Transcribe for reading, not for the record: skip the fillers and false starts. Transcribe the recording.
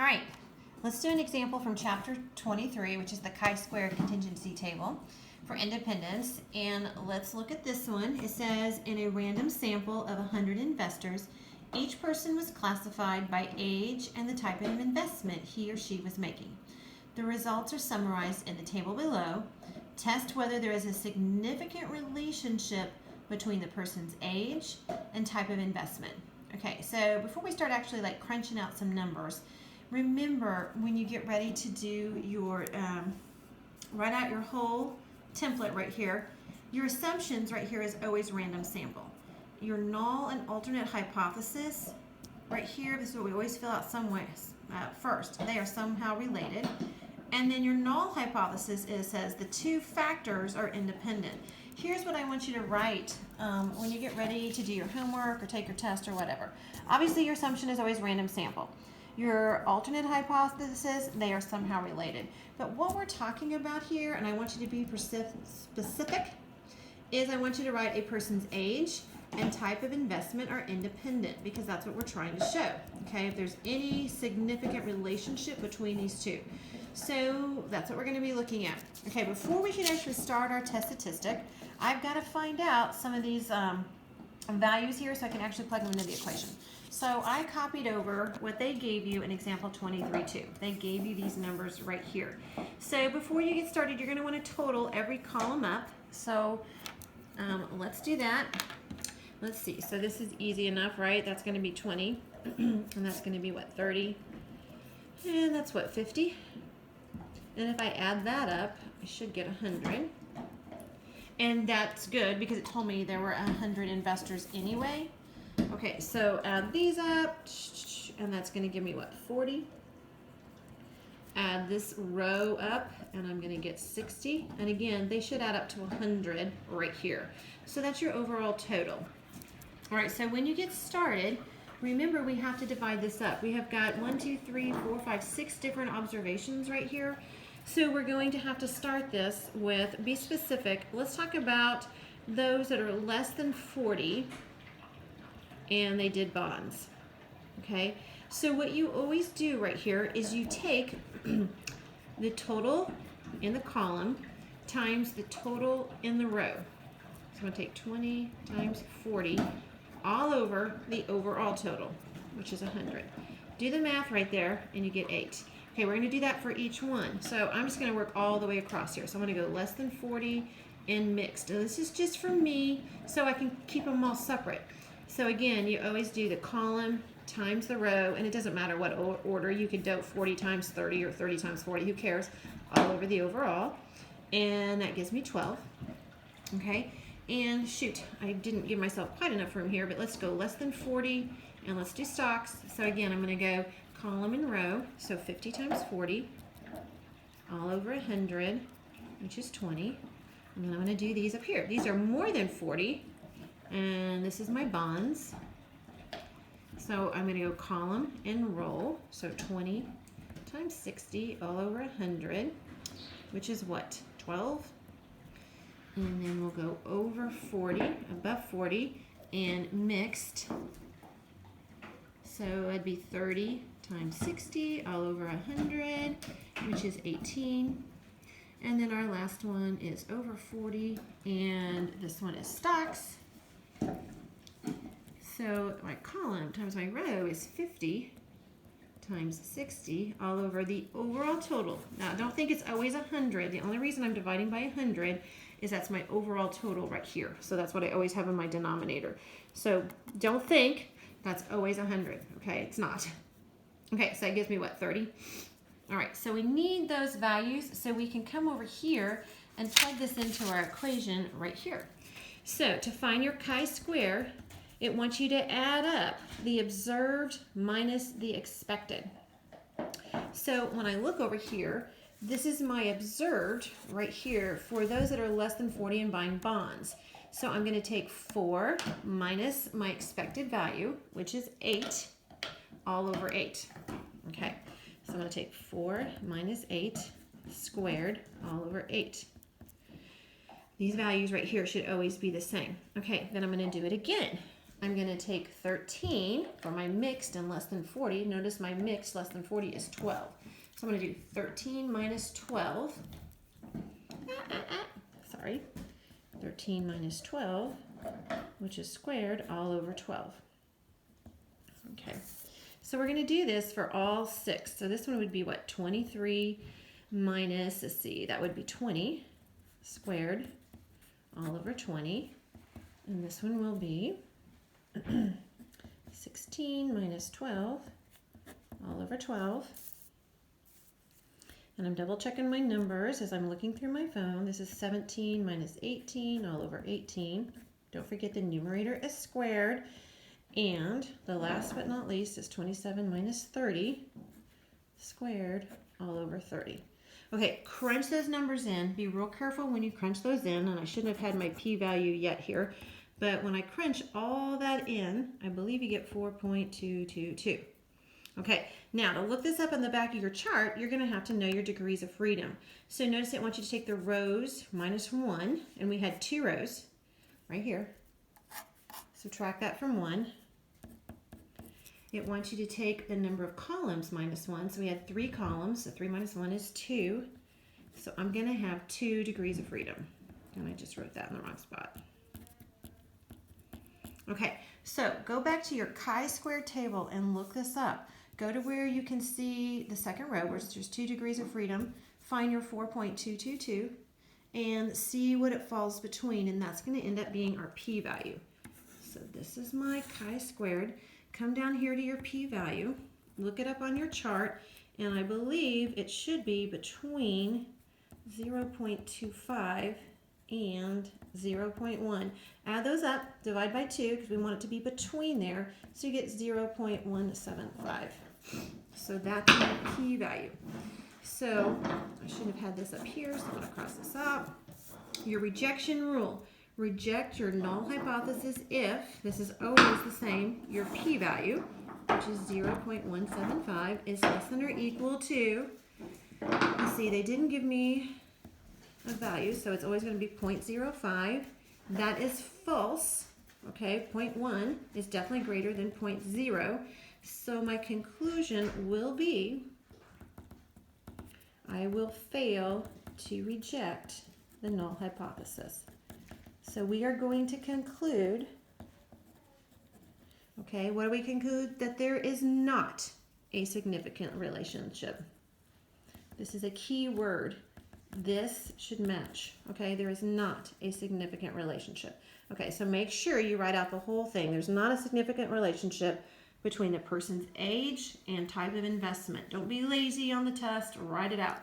All right, let's do an example from chapter 23, which is the chi-square contingency table for independence. And let's look at this one. It says, in a random sample of 100 investors, each person was classified by age and the type of investment he or she was making. The results are summarized in the table below. Test whether there is a significant relationship between the person's age and type of investment. Okay, so before we start actually like crunching out some numbers, remember when you get ready to do your, write out your whole template right here, your assumptions right here is always random sample. Your null and alternate hypothesis right here, this is what we always fill out some ways first. They are somehow related. And then your null hypothesis says the two factors are independent. Here's what I want you to write when you get ready to do your homework or take your test or whatever. Obviously, your assumption is always random sample. Your alternate hypothesis, they are somehow related. But what we're talking about here, and I want you to be specific, is I want you to write a person's age and type of investment are independent, because that's what we're trying to show. Okay, if there's any significant relationship between these two. So that's what we're going to be looking at. Okay, before we can actually start our test statistic, I've got to find out some of these values here so I can actually plug them into the equation. So I copied over what they gave you in example 23-2. They gave you these numbers right here. So before you get started, you're going to want to total every column up. So let's do that. Let's see. So this is easy enough, right? That's going to be 20. And that's going to be what, 30? And that's what, 50? And if I add that up, I should get 100. And that's good because it told me there were 100 investors anyway. Okay, so add these up, and that's going to give me what, 40? Add this row up, and I'm going to get 60. And again, they should add up to 100 right here. So that's your overall total. All right, so when you get started, remember we have to divide this up. We have got 1, 2, 3, 4, 5, 6 different observations right here. So we're going to have to start this with, be specific. Let's talk about those that are less than 40 and they did bonds. Okay, so what you always do right here is you take the total in the column times the total in the row. So I'm going to take 20 times 40 all over the overall total, which is 100. Do the math right there and you get 8. Okay, we're going to do that for each one. So I'm just going to work all the way across here. So I'm going to go less than 40 and mixed. And this is just for me so I can keep them all separate. So again, you always do the column times the row, and it doesn't matter what order. You could do 40 times 30 or 30 times 40, who cares, all over the overall. And that gives me 12. Okay, and shoot, I didn't give myself quite enough room here, but let's go less than 40, and let's do stocks. So again, I'm going to go column and row, so 50 times 40, all over 100, which is 20. And then I'm going to do these up here. These are more than 40, and this is my bonds. So I'm going to go column and row, so 20 times 60, all over 100, which is what, 12? And then we'll go over 40, above 40, and mixed. So it'd be 30 times 60 all over 100, which is 18. And then our last one is over 40, and this one is stocks. So my column times my row is 50 times 60 all over the overall total. Now don't think it's always 100. The only reason I'm dividing by 100 is that's my overall total right here. So that's what I always have in my denominator. So don't think that's always 100. Okay, it's not. Okay, so that gives me what, 30? All right, so we need those values so we can come over here and plug this into our equation right here. So to find your chi-square, it wants you to add up the observed minus the expected. So when I look over here, this is my observed right here for those that are less than 40 and buying bonds. So I'm going to take 4 minus my expected value, which is 8, all over 8. Okay, so I'm going to take 4 minus 8 squared all over 8. These values right here should always be the same. Okay, then I'm going to do it again. I'm going to take 13 for my mixed and less than 40. Notice my mixed less than 40 is 12. So I'm going to do 13 minus 12. Sorry. 13 minus 12, which is squared all over 12. Okay. So we're going to do this for all 6. So this one would be what? 23 minus, let's see, that would be 20 squared all over 20. And this one will be 16 minus 12 all over 12. And I'm double checking my numbers as I'm looking through my phone. This is 17 minus 18 all over 18. Don't forget the numerator is squared. And the last but not least is 27 minus 30 squared all over 30. Okay, crunch those numbers in. Be real careful when you crunch those in. And I shouldn't have had my p-value yet here. But when I crunch all that in, I believe you get 4.222. Okay, now to look this up on the back of your chart, you're going to have to know your degrees of freedom. So notice it wants you to take the rows minus 1, and we had 2 rows right here. Subtract that from 1. It wants you to take the number of columns minus 1, so we had 3 columns, so 3 minus 1 is 2. So I'm going to have 2 degrees of freedom, and I just wrote that in the wrong spot. Okay, so go back to your chi-square table and look this up. Go to where you can see the second row, where there's 2 degrees of freedom. Find your 4.222 and see what it falls between, and that's going to end up being our p-value. So this is my chi-squared. Come down here to your p-value. Look it up on your chart, and I believe it should be between 0.25 and 0.1. Add those up, divide by 2, because we want it to be between there, so you get 0.175. So that's my p-value. So I should have had this up here, so I'm going to cross this out. Your rejection rule. Reject your null hypothesis if, this is always the same, your p-value, which is 0.175, is less than or equal to, you see they didn't give me a value, so it's always going to be 0.05. That is false. Okay, 0.1 is definitely greater than 0.0. So my conclusion will be I will fail to reject the null hypothesis. So we are going to conclude, okay, what do we conclude? That there is not a significant relationship. This is a key word. This should match, okay? There is not a significant relationship. Okay, so make sure you write out the whole thing. There's not a significant relationship between the person's age and type of investment. Don't be lazy on the test. Write it out.